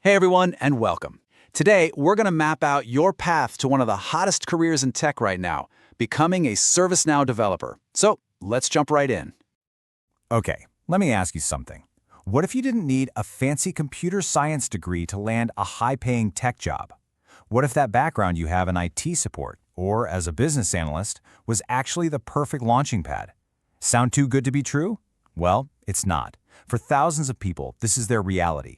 Hey everyone, and welcome. Today, we're going to map out your path to one of the hottest careers in tech right now, becoming a Servicenow developer. So, let's jump right in. Okay, let me ask you something. What if you didn't need a fancy computer science degree to land a high-paying tech job? What if that background you have in IT support, or as a business analyst, was actually the perfect launching pad? Sound too good to be true? Well, it's not. For thousands of people, this is their reality.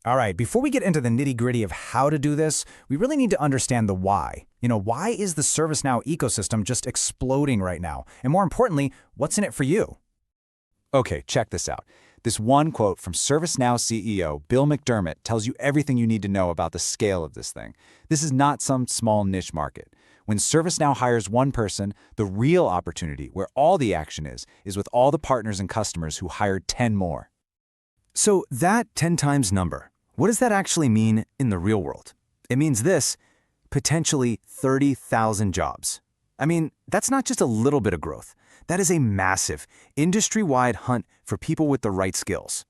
All right, before we get into the nitty-gritty of how to do this, we really need to understand the why. Why is the ServiceNow ecosystem just exploding right now? And more importantly, what's in it for you? Okay, check this out. This one quote from ServiceNow CEO Bill McDermott tells you everything you need to know about the scale of this thing. This is not some small niche market. When ServiceNow hires one person, the real opportunity, where all the action is with all the partners and customers who hired 10 more. So that 10 times number, what does that actually mean in the real world? It means this, potentially 30,000 jobs. I mean, that's not just a little bit of growth. That is a massive, industry-wide hunt for people with the right skills.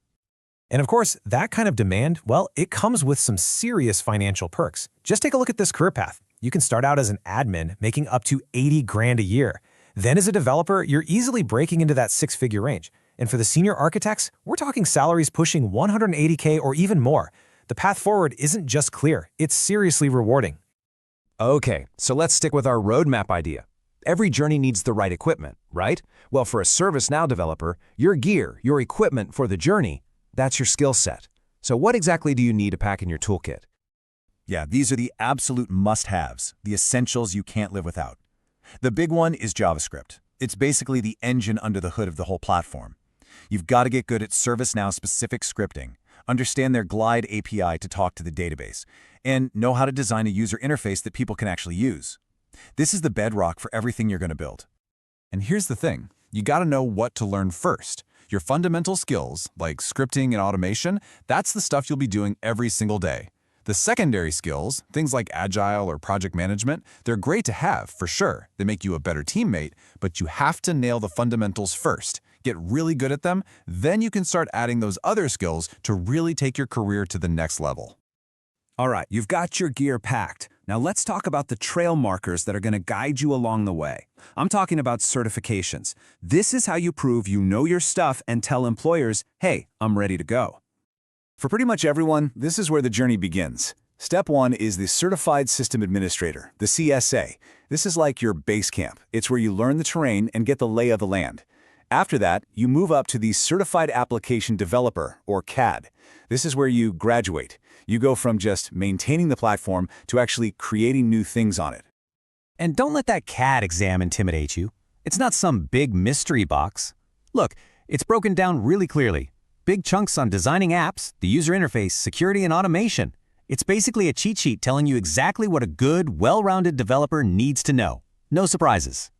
And of course, that kind of demand, well, it comes with some serious financial perks. Just take a look at this career path. You can start out as an admin, making up to 80 grand a year. Then as a developer, you're easily breaking into that six-figure range. And for the senior architects, we're talking salaries pushing 180K or even more. The path forward isn't just clear, it's seriously rewarding. Okay, so let's stick with our roadmap idea. Every journey needs the right equipment, right? Well, for a ServiceNow developer, your gear, your equipment for the journey, that's your skill set. So what exactly do you need to pack in your toolkit? Yeah, these are the absolute must-haves, the essentials you can't live without. The big one is JavaScript. It's basically the engine under the hood of the whole platform. You've got to get good at ServiceNow-specific scripting, understand their Glide API to talk to the database, and know how to design a user interface that people can actually use. This is the bedrock for everything you're going to build. And here's the thing, you got to know what to learn first. Your fundamental skills, like scripting and automation, that's the stuff you'll be doing every single day. The secondary skills, things like agile or project management, they're great to have, for sure. They make you a better teammate, but you have to nail the fundamentals first. Get really good at them, then you can start adding those other skills to really take your career to the next level. All right, you've got your gear packed. Now let's talk about the trail markers that are going to guide you along the way. I'm talking about certifications. This is how you prove you know your stuff and tell employers, hey, I'm ready to go. For pretty much everyone, this is where the journey begins. Step 1 is the Certified System Administrator, the CSA. This is like your base camp. It's where you learn the terrain and get the lay of the land. After that, you move up to the Certified Application Developer, or CAD. This is where you graduate. You go from just maintaining the platform to actually creating new things on it. And don't let that CAD exam intimidate you. It's not some big mystery box. Look, it's broken down really clearly. Big chunks on designing apps, the user interface, security, and automation. It's basically a cheat sheet telling you exactly what a good, well-rounded developer needs to know. No surprises.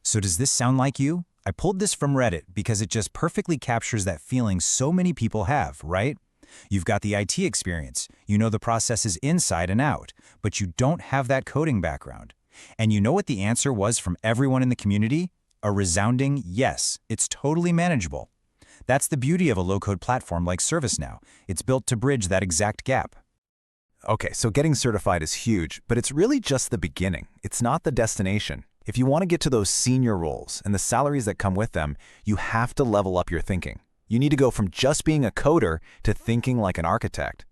So does this sound like you? I pulled this from Reddit because it just perfectly captures that feeling so many people have, right? You've got the IT experience, you know the processes inside and out, but you don't have that coding background. And you know what the answer was from everyone in the community? A resounding yes, it's totally manageable. That's the beauty of a low-code platform like ServiceNow. It's built to bridge that exact gap. Okay, so getting certified is huge, but it's really just the beginning. It's not the destination. If you want to get to those senior roles and the salaries that come with them, you have to level up your thinking. You need to go from just being a coder to thinking like an architect.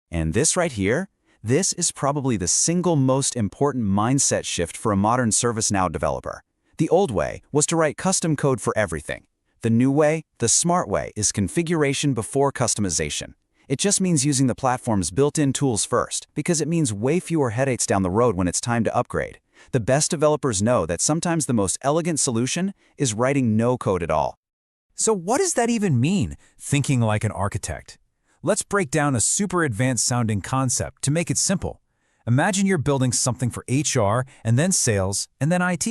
And this right here, this is probably the single most important mindset shift for a modern ServiceNow developer. The old way was to write custom code for everything. The new way, the smart way, is configuration before customization. It just means using the platform's built-in tools first, because it means way fewer headaches down the road when it's time to upgrade. The best developers know that sometimes the most elegant solution is writing no code at all. So what does that even mean, thinking like an architect? Let's break down a super advanced sounding concept to make it simple. Imagine you're building something for HR and then sales and then IT.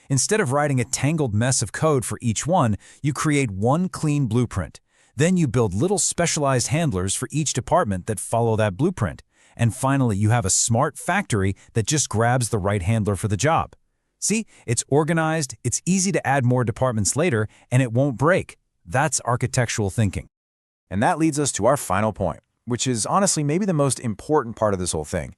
Instead of writing a tangled mess of code for each one, you create one clean blueprint. Then you build little specialized handlers for each department that follow that blueprint. And finally, you have a smart factory that just grabs the right handler for the job. See, it's organized, it's easy to add more departments later, and it won't break. That's architectural thinking. And that leads us to our final point. which is honestly maybe the most important part of this whole thing.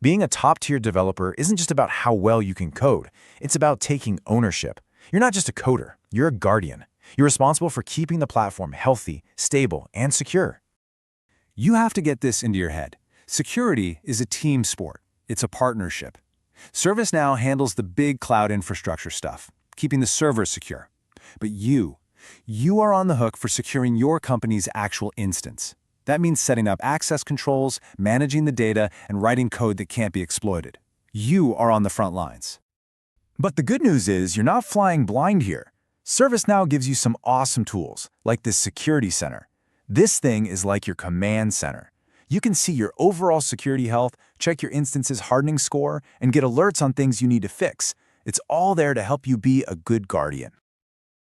Being a top-tier developer isn't just about how well you can code. It's about taking ownership. You're not just a coder, you're a guardian. You're responsible for keeping the platform healthy, stable, and secure. You have to get this into your head. Security is a team sport. It's a partnership. ServiceNow handles the big cloud infrastructure stuff, keeping the servers secure. But you are on the hook for securing your company's actual instance. That means setting up access controls, managing the data, and writing code that can't be exploited. You are on the front lines. But the good news is you're not flying blind here. ServiceNow gives you some awesome tools, like this Security Center. This thing is like your command center. You can see your overall security health, check your instance's hardening score, and get alerts on things you need to fix. It's all there to help you be a good guardian.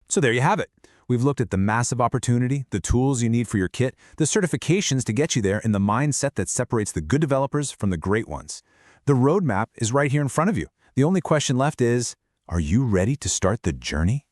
So there you have it. We've looked at the massive opportunity, the tools you need for your kit, the certifications to get you there, and the mindset that separates the good developers from the great ones. The roadmap is right here in front of you. The only question left is, are you ready to start the journey?